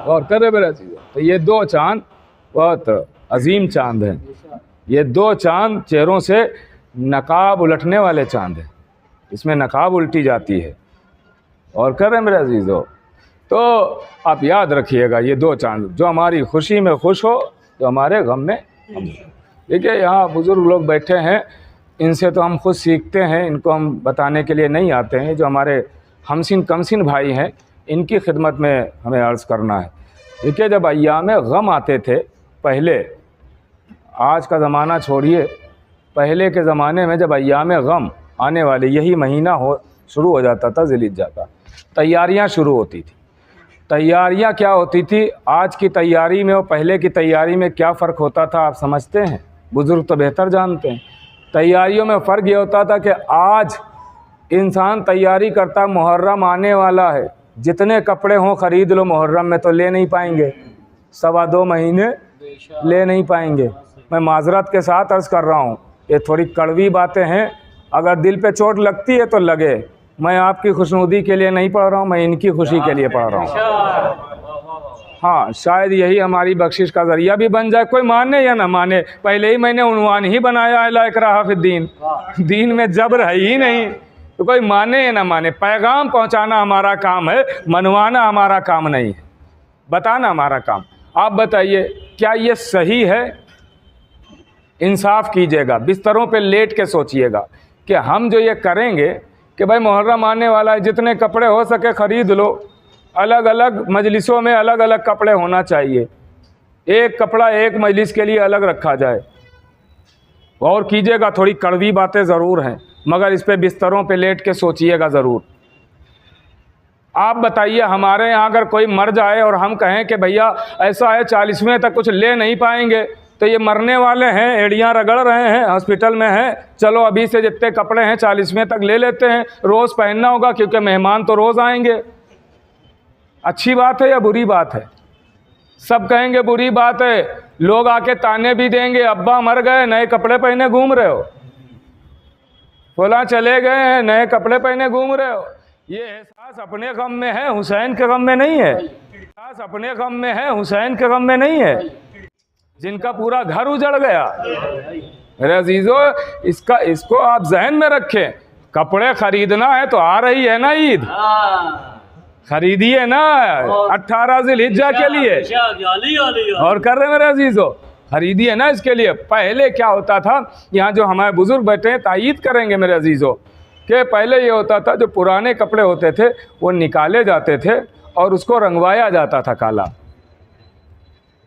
और करे मेरा चीज़। तो ये दो चांद बहुत अजीम चांद हैं। ये दो चांद चेहरों से नकाब उलटने वाले चांद हैं, इसमें नकाब उल्टी जाती है। और करे मेरे अजीज़ों, तो आप याद रखिएगा ये दो चांद, जो हमारी खुशी में खुश हो, जो हमारे गम में गम हो। देखिए यहाँ बुज़ुर्ग लोग बैठे हैं, इनसे तो हम खुद सीखते हैं, इनको हम बताने के लिए नहीं आते हैं। जो हमारे हमसिन कमसिन भाई हैं, इनकी खिदमत में हमें अर्ज़ करना है। देखिए जब अय्याम गम आते थे पहले, आज का ज़माना छोड़िए, पहले के ज़माने में जब अय्याम गम आने वाले यही महीना शुरू हो जाता था, ज़िलहिज्जा का, तैयारियां शुरू होती थी। तैयारियां क्या होती थी, आज की तैयारी में और पहले की तैयारी में क्या फ़र्क होता था आप समझते हैं? बुज़ुर्ग तो बेहतर जानते हैं। तैयारियों में फ़र्क ये होता था कि आज इंसान तैयारी करता, मुहर्रम आने वाला है, जितने कपड़े हों ख़रीद लो, मुहर्रम में तो ले नहीं पाएंगे, 1.25 महीने ले नहीं पाएंगे। मैं माजरत के साथ अर्ज़ कर रहा हूँ, ये थोड़ी कड़वी बातें हैं, अगर दिल पे चोट लगती है तो लगे। मैं आपकी खुशनुदी के लिए नहीं पढ़ रहा हूँ, मैं इनकी खुशी के लिए पढ़ रहा हूँ। हाँ, शायद यही हमारी बख्शिश का ज़रिया भी बन जाए, कोई माने या ना माने। पहले ही मैंने उन्वान ही बनाया है, ला इकराहा फिद्दीन, दीन में जबर है ही नहीं, तो कोई माने या ना माने, पैगाम पहुँचाना हमारा काम है, मनवाना हमारा काम नहीं है, बताना हमारा काम। आप बताइए क्या ये सही है? इंसाफ कीजिएगा, बिस्तरों पे लेट के सोचिएगा कि हम जो ये करेंगे कि भाई मुहर्रम आने वाला है, जितने कपड़े हो सके ख़रीद लो, अलग अलग मजलिसों में अलग अलग कपड़े होना चाहिए, एक कपड़ा एक मजलिस के लिए अलग रखा जाए। और कीजिएगा, थोड़ी कड़वी बातें ज़रूर हैं, मगर इस पे बिस्तरों पे लेट के सोचिएगा ज़रूर। आप बताइए हमारे यहाँ अगर कोई मर जाए और हम कहें कि भैया ऐसा है 40वें तक कुछ ले नहीं पाएंगे, तो ये मरने वाले हैं, एड़ियाँ रगड़ रहे हैं, हॉस्पिटल में हैं, चलो अभी से जितने कपड़े हैं 40वें तक ले लेते हैं, रोज़ पहनना होगा क्योंकि मेहमान तो रोज़ आएंगे। अच्छी बात है या बुरी बात है? सब कहेंगे बुरी बात है, लोग आके ताने भी देंगे, अब्बा मर गए नए कपड़े पहने घूम रहे हो, फला चले गए हैं नए कपड़े पहने घूम रहे हो। ये एहसास अपने गम में है, हुसैन के गम में नहीं है। एहसास अपने गम में है, हुसैन के गम में नहीं है, जिनका पूरा घर उजड़ गया। मेरे अजीजों, इसको आप जहन में रखें। कपड़े खरीदना है तो आ रही है ना ईद, खरीदिए ना 18 ज़िलहिज्जा के लिए, और कर रहे मेरे अजीजों, खरीदिए ना इसके लिए। पहले क्या होता था, यहाँ जो हमारे बुजुर्ग बैठे हैं तायीद करेंगे मेरे अजीजों, कि पहले ये होता था जो पुराने कपड़े होते थे वो निकाले जाते थे और उसको रंगवाया जाता था काला।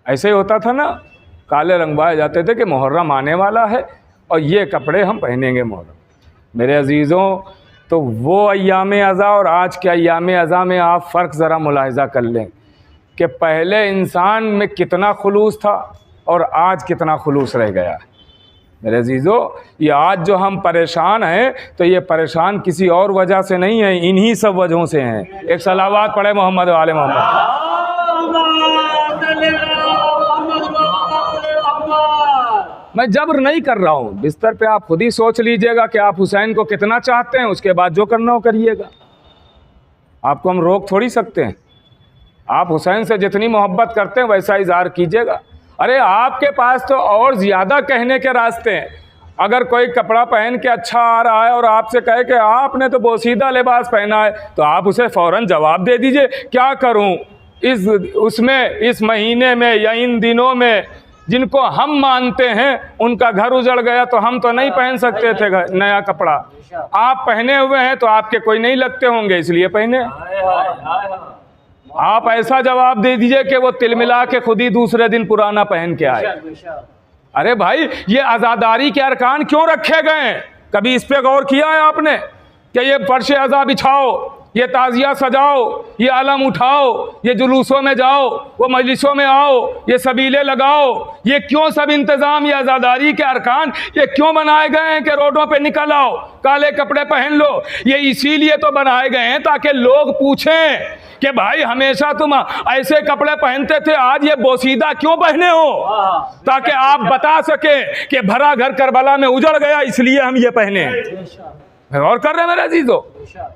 ऐसे ही होता था ना, काले रंगवाए जाते थे कि मुहर्रम आने वाला है और ये कपड़े हम पहनेंगे मुहर्रम। मेरे अजीज़ों, तो वो अय्याम अज़ा और आज के अय्याम अज़ा में आप फ़र्क ज़रा मुलाहिज़ा कर लें कि पहले इंसान में कितना खुलूस था और आज कितना खुलूस रह गया है। मेरे अजीज़ों, ये आज जो हम परेशान हैं तो ये परेशान किसी और वजह से नहीं है, इन्हीं सब वजहों से हैं। एक सलावात पढ़े मोहम्मद वाले मोहम्मद। मैं जबर नहीं कर रहा हूँ, बिस्तर पे आप खुद ही सोच लीजिएगा कि आप हुसैन को कितना चाहते हैं, उसके बाद जो करना हो करिएगा। आपको हम रोक थोड़ी सकते हैं। आप हुसैन से जितनी मोहब्बत करते हैं वैसा इज़हार कीजिएगा। अरे आपके पास तो और ज़्यादा कहने के रास्ते हैं। अगर कोई कपड़ा पहन के अच्छा आ रहा है और आपसे कहे कि आपने तो बोसीदा लिबास पहना है, तो आप उसे फ़ौरन जवाब दे दीजिए, क्या करूं इस महीने में या इन दिनों में जिनको हम मानते हैं उनका घर उजड़ गया, तो हम तो नहीं पहन सकते थे नया कपड़ा। आप पहने हुए हैं तो आपके कोई नहीं लगते होंगे, इसलिए पहने। आप ऐसा जवाब दे दीजिए कि वो तिलमिला के खुद ही दूसरे दिन पुराना पहन के आए। अरे भाई, ये आज़ादारी के अरकान क्यों रखे गए हैं? कभी इस पे गौर किया है आपने कि ये फर्श अज़ा बिछाओ, ये ताज़िया सजाओ, ये आलम उठाओ, ये जुलूसों में जाओ, वो मजलिसों में आओ, ये सबीले लगाओ, ये क्यों सब इंतज़ाम, ये आज़ादारी के अरकान ये क्यों बनाए गए हैं कि रोडों पे निकल आओ, काले कपड़े पहन लो? ये इसीलिए तो बनाए गए हैं ताकि लोग पूछें कि भाई हमेशा तुम ऐसे कपड़े पहनते थे, आज ये बोसीदा क्यों पहने हो, ताकि आप बता सके कि भरा घर करबला में उजड़ गया इसलिए हम ये पहने। गौर कर रहे हैं मेरे अजीजों?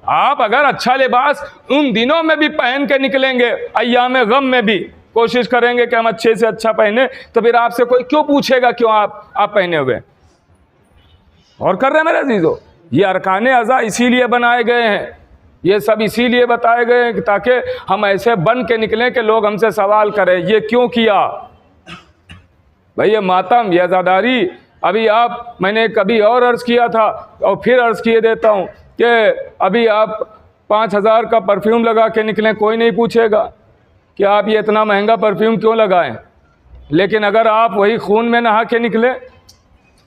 आप अगर अच्छा लिबास उन दिनों में भी पहन के निकलेंगे, अय्याम गम में भी कोशिश करेंगे कि हम अच्छे से अच्छा पहने, तो फिर आपसे कोई क्यों पूछेगा क्यों आप पहने हुए? और कर रहे हैं मेरे अजीजों? ये अरकाने अज़ा इसीलिए बनाए गए हैं, ये सब इसीलिए बताए गए हैं कि ताकि हम ऐसे बन के निकलें कि लोग हमसे सवाल करें ये क्यों किया। भाई ये मातम, ये अज़ादारी, अभी आप, मैंने कभी और अर्ज़ किया था और फिर अर्ज़ किए देता हूँ कि अभी आप 5,000 का परफ्यूम लगा के निकलें, कोई नहीं पूछेगा कि आप ये इतना महंगा परफ्यूम क्यों लगाएं। लेकिन अगर आप वही खून में नहा के निकले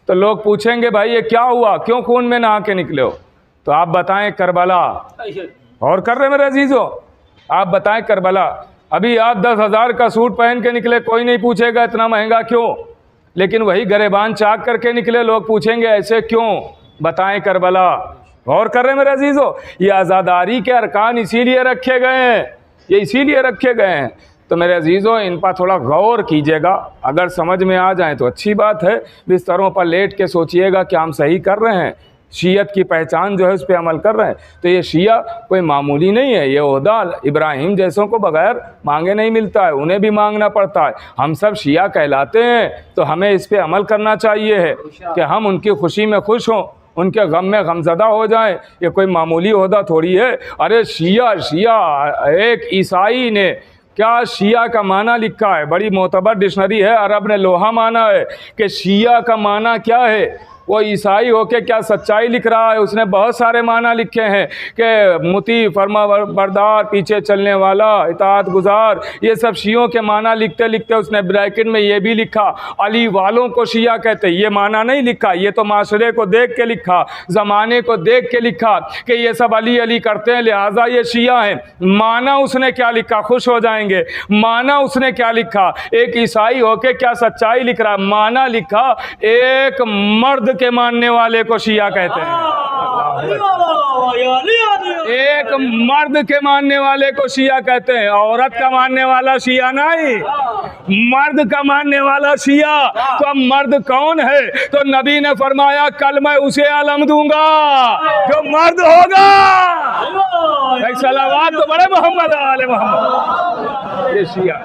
तो लोग पूछेंगे भाई ये क्या हुआ, क्यों खून में नहा के निकले हो? तो आप बताएं करबला। और कर रहे मेरे अजीजों, आप बताएं करबला। अभी आप 10,000 का सूट पहन के निकले, कोई नहीं पूछेगा इतना महंगा क्यों। लेकिन वही गरेबान चाक करके निकले, लोग पूछेंगे ऐसे क्यों, बताएं करबला। और कर रहे मेरे अजीजों, ये आज़ादारी के अरकान इसीलिए रखे गए हैं, ये इसीलिए रखे गए हैं। तो मेरे अजीज़ों इन पर थोड़ा गौर कीजिएगा, अगर समझ में आ जाए तो अच्छी बात है। बिस्तरों पर लेट के सोचिएगा कि हम सही कर रहे हैं, शीयत की पहचान जो है उस पर अमल कर रहे हैं। तो ये शिया कोई मामूली नहीं है, ये ओहदा इब्राहिम जैसों को बगैर मांगे नहीं मिलता है, उन्हें भी मांगना पड़ता है। हम सब शिया कहलाते हैं, तो हमें इस पर अमल करना चाहिए है कि हम उनकी खुशी में खुश हों, उनके गम में गमज़दा हो जाएं। ये कोई मामूली ओहदा थोड़ी है। अरे शिया एक ईसाई ने क्या शिया का माना लिखा है, बड़ी मोतबर डिक्शनरी है, अरब ने लोहा माना है कि शिया का माना क्या है। वो ईसाई होके क्या सच्चाई लिख रहा है, उसने बहुत सारे माना लिखे हैं कि मुती, फरमा बरदार, पीछे चलने वाला, इताअत गुजार। ये सब शियों के माना लिखते लिखते उसने ब्रैकेट में ये भी लिखा अली वालों को शिया कहते। ये माना नहीं लिखा, ये तो माशरे को देख के लिखा, ज़माने को देख के लिखा कि ये सब अली अली करते हैं लिहाजा ये शिया हैं। माना उसने क्या लिखा, खुश हो जाएंगे। माना उसने क्या लिखा, एक ईसाई होके क्या सच्चाई लिख रहा है। माना लिखा एक मर्द के मानने वाले को शिया कहते हैं। एक मर्द के मानने वाले को शिया कहते हैं, औरत का मानने वाला शिया नहीं, मर्द का मानने वाला शिया। तो अब मर्द कौन है? तो नबी ने फरमाया कल मैं उसे आलम दूंगा जो मर्द होगा। एक सलावत तो बड़े मोहम्मद आले मोहम्मद। ये शिया